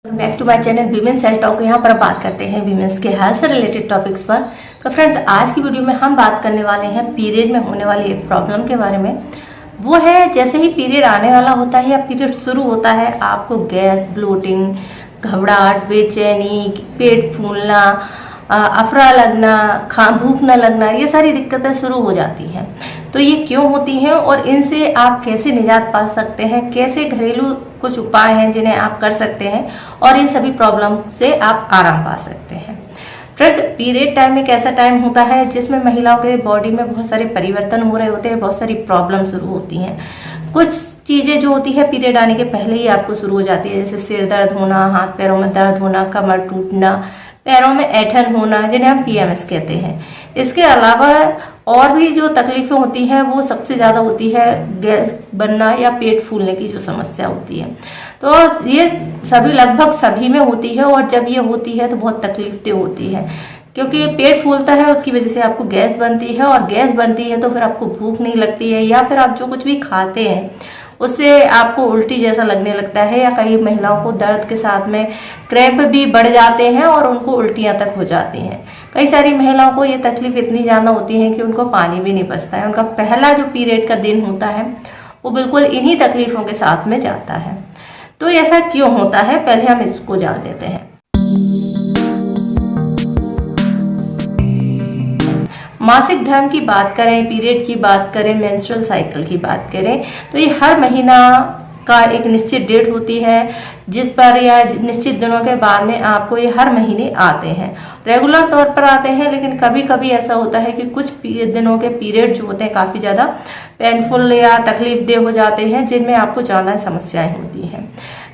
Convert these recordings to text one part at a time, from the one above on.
Back to my channel women's health talk. यहाँ पर बात करते हैं वीमेंस के हेल्थ से रिलेटेड टॉपिक्स पर। तो फ्रेंड्स, आज की वीडियो में हम बात करने वाले हैं पीरियड में होने वाली एक प्रॉब्लम के बारे में। वो है, जैसे ही पीरियड आने वाला होता है या पीरियड शुरू होता है, आपको गैस, ब्लोटिंग, घबराहट, बेचैनी, पेट फूलना, अफरा लगना, भूख न लगना, ये सारी दिक्कतें शुरू हो जाती हैं। तो ये क्यों होती हैं और इनसे आप कैसे निजात पा सकते हैं, कैसे घरेलू कुछ उपाय हैं जिन्हें आप कर सकते हैं और इन सभी प्रॉब्लम से आप आराम पा सकते हैं। फ्रेंड्स, पीरियड टाइम एक ऐसा टाइम होता है जिसमें महिलाओं के बॉडी में बहुत सारे परिवर्तन हो रहे होते हैं, बहुत सारी प्रॉब्लम शुरू होती हैं। कुछ चीज़ें जो होती है पीरियड आने के पहले ही आपको शुरू हो जाती है, जैसे सिर दर्द होना, हाथ पैरों में दर्द होना, कमर टूटना, पैरों में ऐंठन होना, जिन्हें हम पीएमएस कहते हैं। इसके अलावा और भी जो तकलीफें होती हैं वो सबसे ज़्यादा होती है गैस बनना या पेट फूलने की जो समस्या होती है। तो ये सभी लगभग सभी में होती है और जब ये होती है तो बहुत तकलीफदेह होती है, क्योंकि पेट फूलता है, उसकी वजह से आपको गैस बनती है और गैस बनती है तो फिर आपको भूख नहीं लगती है, या फिर आप जो कुछ भी खाते हैं उससे आपको उल्टी जैसा लगने लगता है, या कई महिलाओं को दर्द के साथ में क्रैम्प भी बढ़ जाते हैं और उनको उल्टियां तक हो जाती हैं। कई सारी महिलाओं को ये तकलीफ इतनी ज़्यादा होती है कि उनको पानी भी नहीं पचता है। उनका पहला जो पीरियड का दिन होता है वो बिल्कुल इन्हीं तकलीफों के साथ में जाता है। तो ऐसा क्यों होता है, पहले हम इसको जान लेते हैं। मासिक धर्म की बात करें, पीरियड की बात करें, मेंस्ट्रुअल साइकिल की बात करें, तो ये हर महीना का एक निश्चित डेट होती है जिस पर या निश्चित दिनों के बाद में आपको ये हर महीने आते हैं। रेगुलर तौर पर आते हैं, लेकिन कभी कभी ऐसा होता है कि कुछ दिनों के पीरियड जो होते हैं काफ़ी ज़्यादा पेनफुल या तकलीफदेह हो जाते हैं, जिनमें आपको ज़्यादा समस्याएं होती हैं।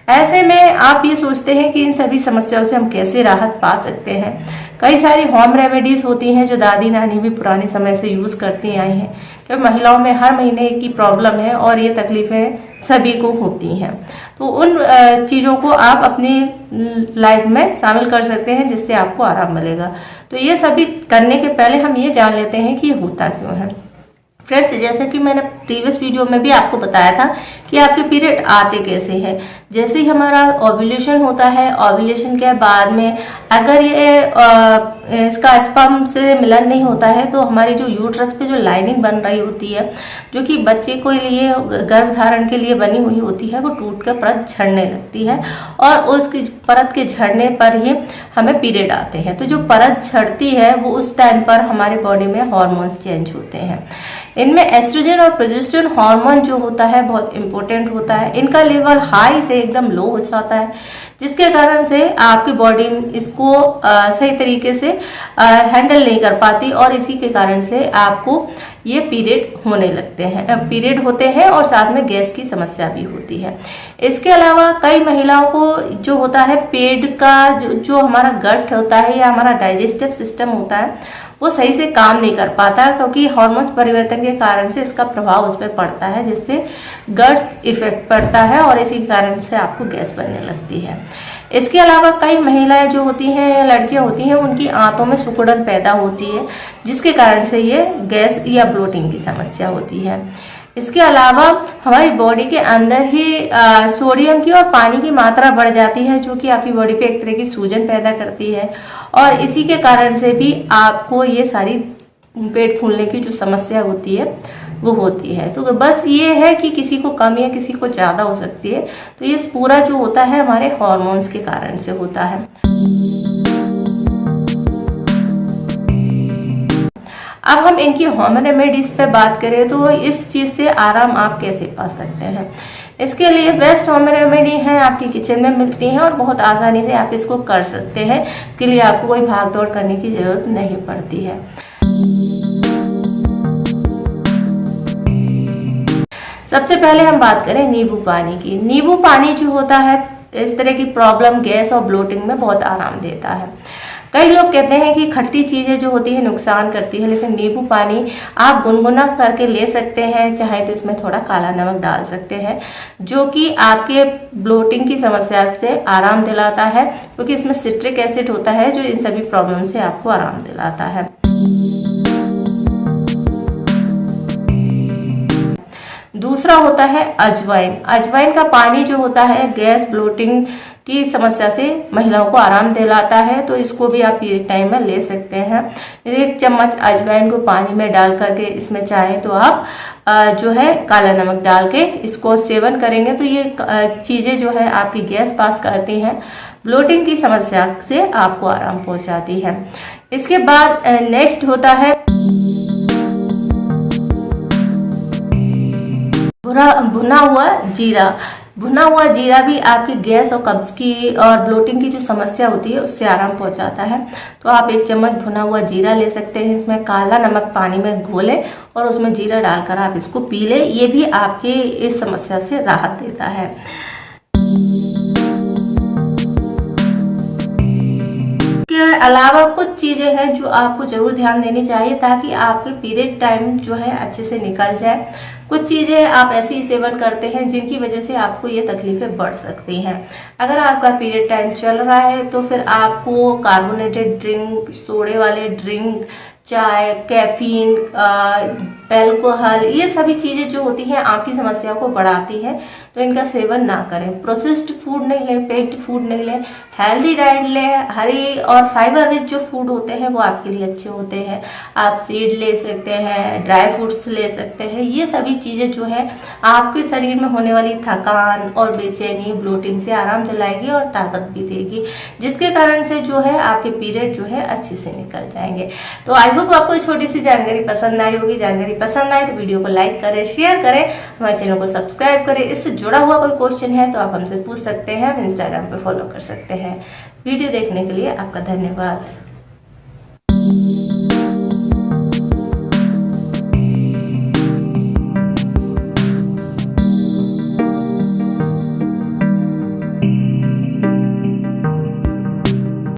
ऐसे में आप ये सोचते हैं कि इन सभी समस्याओं से हम कैसे राहत पा सकते हैं। कई सारी होम रेमेडीज होती हैं जो दादी नानी भी पुराने समय से यूज़ करती आई हैं, क्योंकि महिलाओं में हर महीने की प्रॉब्लम है और ये तकलीफ़ें सभी को होती हैं। तो उन चीज़ों को आप अपनी लाइफ में शामिल कर सकते हैं जिससे आपको आराम मिलेगा। तो ये सभी करने के पहले हम ये जान लेते हैं कि ये होता क्यों है। फ्रेंड्स, जैसे कि मैंने प्रीवियस वीडियो में भी आपको बताया था कि आपके पीरियड आते कैसे हैं। जैसे ही हमारा ओव्यूलेशन होता है, ओव्यूलेशन के बाद में अगर ये इसका स्पर्म से मिलन नहीं होता है तो हमारी जो यूट्रस पे जो लाइनिंग बन रही होती है, जो कि बच्चे के लिए गर्भ धारण के लिए बनी हुई होती है, वो टूट कर परत झड़ने लगती है और उसकी परत के झड़ने पर ही हमें पीरियड आते हैं। तो जो परत झड़ती है वो उस टाइम पर हमारे बॉडी में हार्मोन्स चेंज होते हैं। इनमें एस्ट्रोजन और प्रोजेस्टेरोन हार्मोन जो होता है बहुत इंपॉर्टेंट होता है। इनका लेवल हाई से एकदम लो हो जाता है, जिसके कारण से आपकी बॉडी इसको सही तरीके से हैंडल नहीं कर पाती और इसी के कारण से आपको ये पीरियड होने लगते हैं, पीरियड होते हैं और साथ में गैस की समस्या भी होती है। इसके अलावा कई महिलाओं को जो होता है पेट का जो हमारा गट होता है या हमारा डाइजेस्टिव सिस्टम होता है वो सही से काम नहीं कर पाता, क्योंकि हार्मोन परिवर्तन के कारण से इसका प्रभाव उस पर पड़ता है, जिससे गट्स इफेक्ट पड़ता है और इसी कारण से आपको गैस बनने लगती है। इसके अलावा कई महिलाएं जो होती हैं या लड़कियां होती हैं, उनकी आंतों में सिकुड़न पैदा होती है, जिसके कारण से ये गैस या ब्लोटिंग की समस्या होती है। इसके अलावा हमारी बॉडी के अंदर ही सोडियम की और पानी की मात्रा बढ़ जाती है, जो कि आपकी बॉडी पे एक तरह की सूजन पैदा करती है और इसी के कारण से भी आपको ये सारी पेट फूलने की जो समस्या होती है वो होती है। तो बस ये है कि किसी को कम या किसी को ज़्यादा हो सकती है। तो ये पूरा जो होता है हमारे हॉर्मोन्स के कारण से होता है। अब हम इनकी होम रेमेडीज पे बात करें तो इस चीज़ से आराम आप कैसे पा सकते हैं। इसके लिए बेस्ट होम रेमेडी है, आपकी किचन में मिलती हैं और बहुत आसानी से आप इसको कर सकते हैं। इसके लिए आपको कोई भाग दौड़ करने की ज़रूरत नहीं पड़ती है। सबसे पहले हम बात करें नींबू पानी की। नींबू पानी जो होता है इस तरह की प्रॉब्लम गैस और ब्लोटिंग में बहुत आराम देता है। कई लोग कहते हैं कि खट्टी चीज़ें जो होती है नुकसान करती है, लेकिन नींबू पानी आप गुनगुना करके ले सकते हैं, चाहे तो इसमें थोड़ा काला नमक डाल सकते हैं, जो कि आपके ब्लोटिंग की समस्या से आराम दिलाता है, क्योंकि इसमें सिट्रिक एसिड होता है जो इन सभी प्रॉब्लम से आपको आराम दिलाता है। दूसरा होता है अजवाइन। अजवाइन का पानी जो होता है गैस ब्लोटिंग की समस्या से महिलाओं को आराम दिलाता है। तो इसको भी आप पीरियड टाइम में ले सकते हैं। 1 चम्मच अजवाइन को पानी में डाल करके इसमें चाहें तो आप जो है काला नमक डाल के इसको सेवन करेंगे तो ये चीज़ें जो है आपकी गैस पास करती हैं, ब्लोटिंग की समस्या से आपको आराम पहुंचाती है। इसके बाद नेक्स्ट होता है भुना हुआ जीरा। भुना हुआ जीरा भी आपकी गैस और कब्ज की और ब्लोटिंग की जो समस्या होती है उससे आराम पहुंचाता है। तो आप 1 चम्मच भुना हुआ जीरा ले सकते हैं, इसमें काला नमक पानी में घोलें और उसमें जीरा डालकर आप इसको पी लें। ये भी आपके इस समस्या से राहत देता है। इसके अलावा कुछ चीज़ें हैं जो आपको जरूर ध्यान देनी चाहिए ताकि आपके पीरियड टाइम जो है अच्छे से निकल जाए। कुछ चीज़ें आप ऐसी सेवन करते हैं जिनकी वजह से आपको ये तकलीफें बढ़ सकती हैं। अगर आपका पीरियड टाइम चल रहा है तो फिर आपको कार्बोनेटेड ड्रिंक, सोडे वाले ड्रिंक, चाय, कैफीन, अल्कोहल, ये सभी चीज़ें जो होती हैं आपकी समस्या को बढ़ाती है, तो इनका सेवन ना करें। प्रोसेस्ड फूड नहीं लें, पैक्ड फूड नहीं लें, हेल्दी डाइट लें। हरी और फाइबर रिच जो फूड होते हैं वो आपके लिए अच्छे होते हैं। आप सीड ले सकते हैं, ड्राई फ्रूट्स ले सकते हैं। ये सभी चीज़ें जो है आपके शरीर में होने वाली थकान और बेचैनी, ब्लोटिंग से आराम दिलाएगी और ताकत भी देगी, जिसके कारण से जो है आपके पीरियड जो है अच्छे से निकल जाएंगे। तो आई होप आपको छोटी सी जानकारी पसंद आई होगी। जानकारी पसंद आए तो वीडियो को लाइक करें, शेयर करें, हमारे चैनल को सब्सक्राइब करें। इससे जुड़ा हुआ कोई क्वेश्चन है तो आप हमसे पूछ सकते हैं, हम इंस्टाग्राम पे फॉलो कर सकते हैं। वीडियो देखने के लिए आपका धन्यवाद।